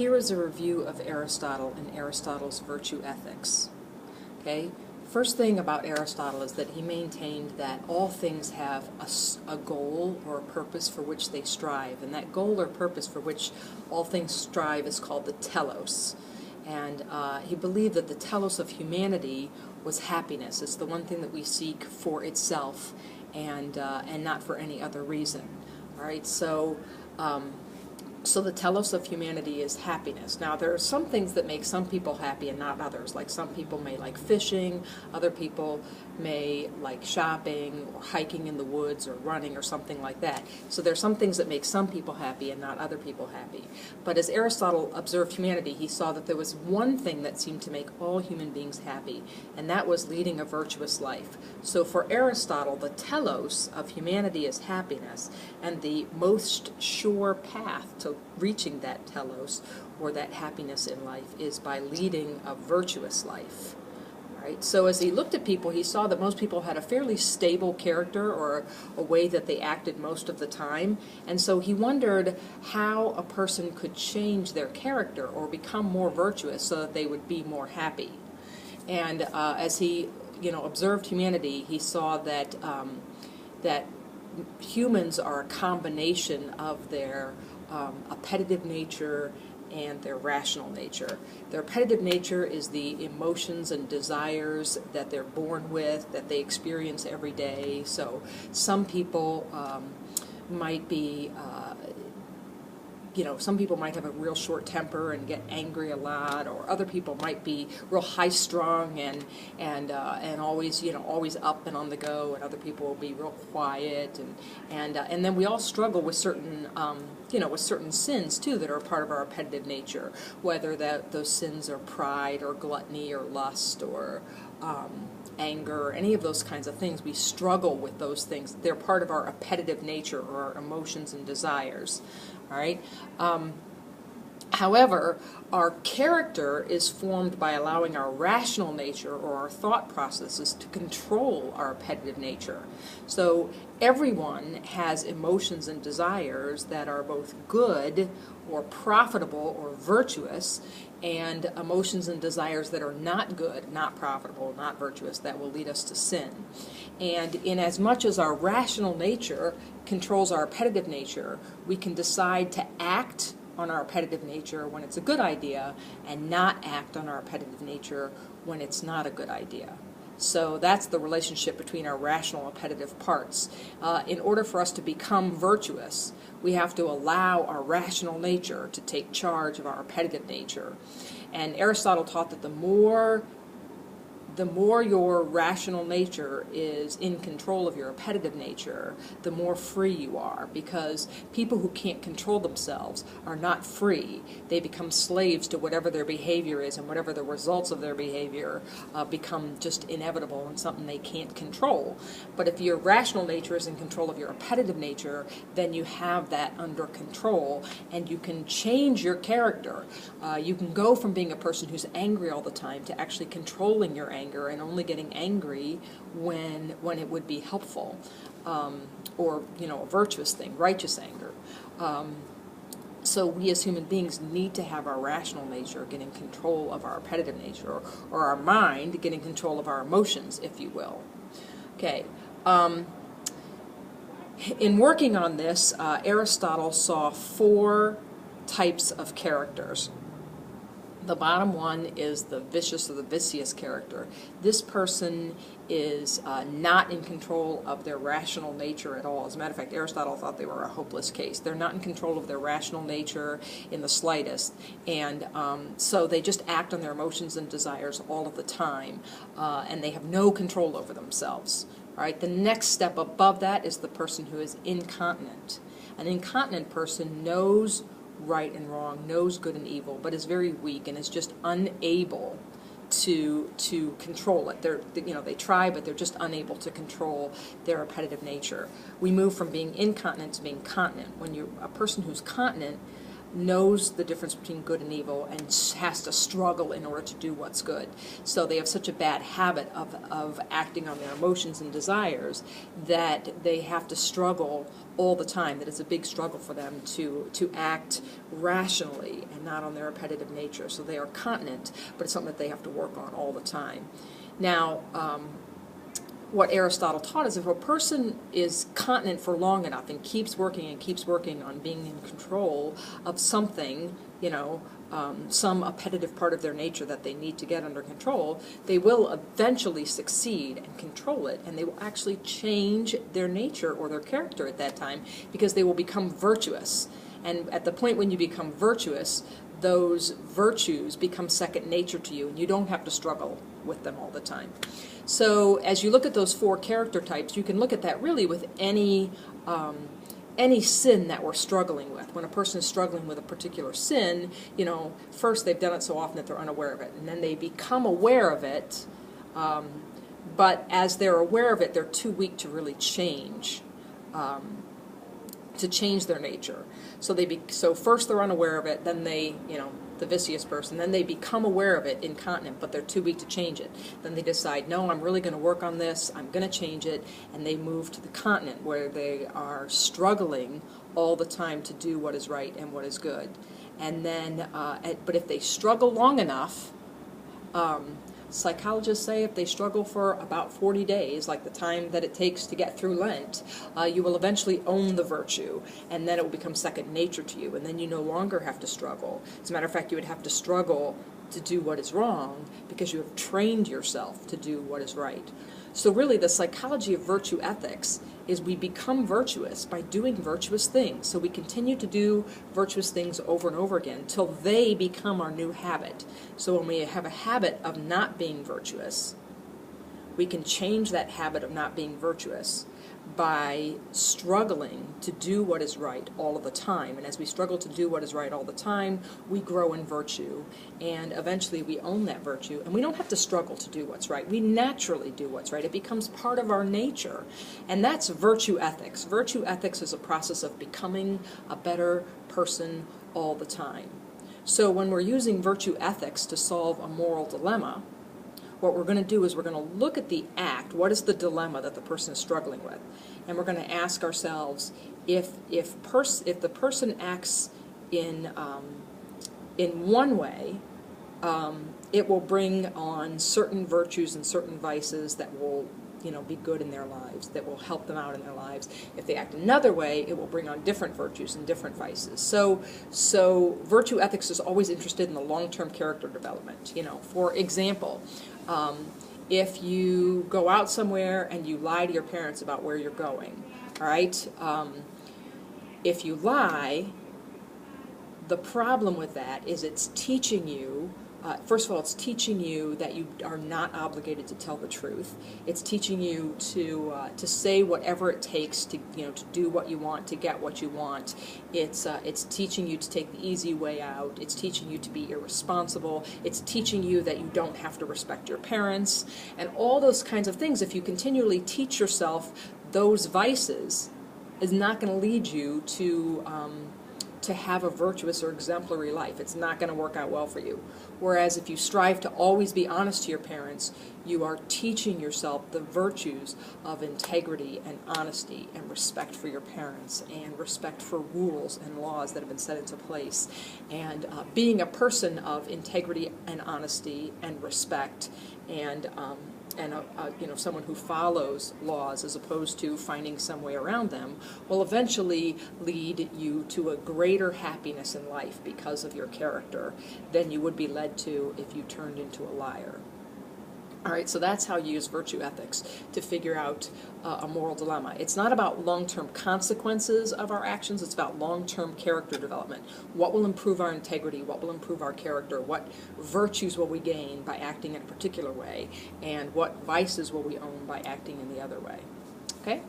Here is a review of Aristotle and Aristotle's virtue ethics. Okay? First thing about Aristotle is that he maintained that all things have a goal or a purpose for which they strive, and that goal or purpose for which all things strive is called the telos. And he believed that the telos of humanity was happiness. It's the one thing that we seek for itself and not for any other reason. All right, so the telos of humanity is happiness. Now, there are some things that make some people happy and not others. Like some people may like fishing, other people may like shopping or hiking in the woods or running or something like that. So there are some things that make some people happy and not other people happy. But as Aristotle observed humanity, he saw that there was one thing that seemed to make all human beings happy, and that was leading a virtuous life. So for Aristotle, the telos of humanity is happiness, and the most sure path to reaching that telos or that happiness in life is by leading a virtuous life. Right? So as he looked at people, he saw that most people had a fairly stable character or a way that they acted most of the time, and so he wondered how a person could change their character or become more virtuous so that they would be more happy. And as he observed humanity, he saw that that humans are a combination of their appetitive nature and their rational nature. Their appetitive nature is the emotions and desires that they're born with, that they experience every day. So some people might be some people might have a real short temper and get angry a lot, or other people might be real high-strung and always always up and on the go, and other people will be real quiet, and then we all struggle with certain with certain sins too that are a part of our appetitive nature, whether those sins are pride or gluttony or lust or anger or any of those kinds of things. We struggle with those things. They're part of our appetitive nature or our emotions and desires. All right. However, our character is formed by allowing our rational nature or our thought processes to control our appetitive nature. So everyone has emotions and desires that are both good or profitable or virtuous, and emotions and desires that are not good, not profitable, not virtuous, that will lead us to sin. And in as much as our rational nature controls our appetitive nature, we can decide to act on our appetitive nature when it's a good idea and not act on our appetitive nature when it's not a good idea. So that's the relationship between our rational and appetitive parts. In order for us to become virtuous, we have to allow our rational nature to take charge of our appetitive nature. And Aristotle taught that the more your rational nature is in control of your appetitive nature, the more free you are, because people who can't control themselves are not free. They become slaves to whatever their behavior is, and whatever the results of their behavior become just inevitable and something they can't control. But if your rational nature is in control of your appetitive nature, then you have that under control, and you can change your character. You can go from being a person who's angry all the time to actually controlling your anger and only getting angry when it would be helpful, or a virtuous thing, righteous anger. So we as human beings need to have our rational nature get in control of our appetitive nature, or our mind get in control of our emotions, if you will. Okay. In working on this, Aristotle saw 4 types of characters. The bottom one is the vicious or the vicious character. This person is not in control of their rational nature at all. As a matter of fact, Aristotle thought they were a hopeless case. They're not in control of their rational nature in the slightest, and so they just act on their emotions and desires all of the time, and they have no control over themselves. All right. The next step above that is the person who is incontinent. An incontinent person knows right and wrong, knows good and evil, but is very weak and is just unable to control it. They try, but they're just unable to control their appetitive nature. We move from being incontinent to being continent. When you're a person who's continent, knows the difference between good and evil and has to struggle in order to do what's good. So they have such a bad habit of acting on their emotions and desires that they have to struggle all the time, that it's a big struggle for them to act rationally and not on their repetitive nature. So they are continent, but it's something that they have to work on all the time. Now, what Aristotle taught is if a person is continent for long enough and keeps working on being in control of something, some appetitive part of their nature that they need to get under control, they will eventually succeed and control it, and they will actually change their nature or their character at that time because they will become virtuous. And at the point when you become virtuous, those virtues become second nature to you, and you don't have to struggle with them all the time. So as you look at those 4 character types, you can look at that really with any sin that we're struggling with. When a person is struggling with a particular sin, first they've done it so often that they're unaware of it, and then they become aware of it, but as they're aware of it, they're too weak to really change their nature. So first they're unaware of it, then they, the vicious person, then they become aware of it, incontinent, but they're too weak to change it. Then they decide, no, I'm really going to work on this, I'm going to change it, and they move to the continent where they are struggling all the time to do what is right and what is good. And then, but if they struggle long enough, psychologists say if they struggle for about 40 days, like the time that it takes to get through Lent, you will eventually own the virtue, and then it will become second nature to you, and then you no longer have to struggle. As a matter of fact, you would have to struggle to do what is wrong because you have trained yourself to do what is right. So really, the psychology of virtue ethics is we become virtuous by doing virtuous things. So we continue to do virtuous things over and over again until they become our new habit. So when we have a habit of not being virtuous, we can change that habit of not being virtuous by struggling to do what is right all of the time. And as we struggle to do what is right all the time, we grow in virtue, and eventually we own that virtue, and we don't have to struggle to do what's right. We naturally do what's right. It becomes part of our nature, and that's virtue ethics. Virtue ethics is a process of becoming a better person all the time. So when we're using virtue ethics to solve a moral dilemma, what we're going to do is we're going to look at the act. What is the dilemma that the person is struggling with? And we're going to ask ourselves, if the person acts in one way, it will bring on certain virtues and certain vices that will be good in their lives, that will help them out in their lives. If they act another way, it will bring on different virtues and different vices. So virtue ethics is always interested in the long-term character development. For example, if you go out somewhere and you lie to your parents about where you're going, all right? If you lie, the problem with that is it's teaching you, first of all, it's teaching you that you are not obligated to tell the truth. It's teaching you to say whatever it takes to to do what you want, to get what you want. It's teaching you to take the easy way out. It's teaching you to be irresponsible. It's teaching you that you don't have to respect your parents, and all those kinds of things. If you continually teach yourself those vices, is not going to lead you to have a virtuous or exemplary life. It's not going to work out well for you. Whereas if you strive to always be honest to your parents, you are teaching yourself the virtues of integrity and honesty and respect for your parents and respect for rules and laws that have been set into place. And being a person of integrity and honesty and respect and someone who follows laws as opposed to finding some way around them will eventually lead you to a greater happiness in life because of your character than you would be led to if you turned into a liar. All right, so that's how you use virtue ethics to figure out a moral dilemma. It's not about long-term consequences of our actions, it's about long-term character development. What will improve our integrity? What will improve our character? What virtues will we gain by acting in a particular way? And what vices will we own by acting in the other way? Okay?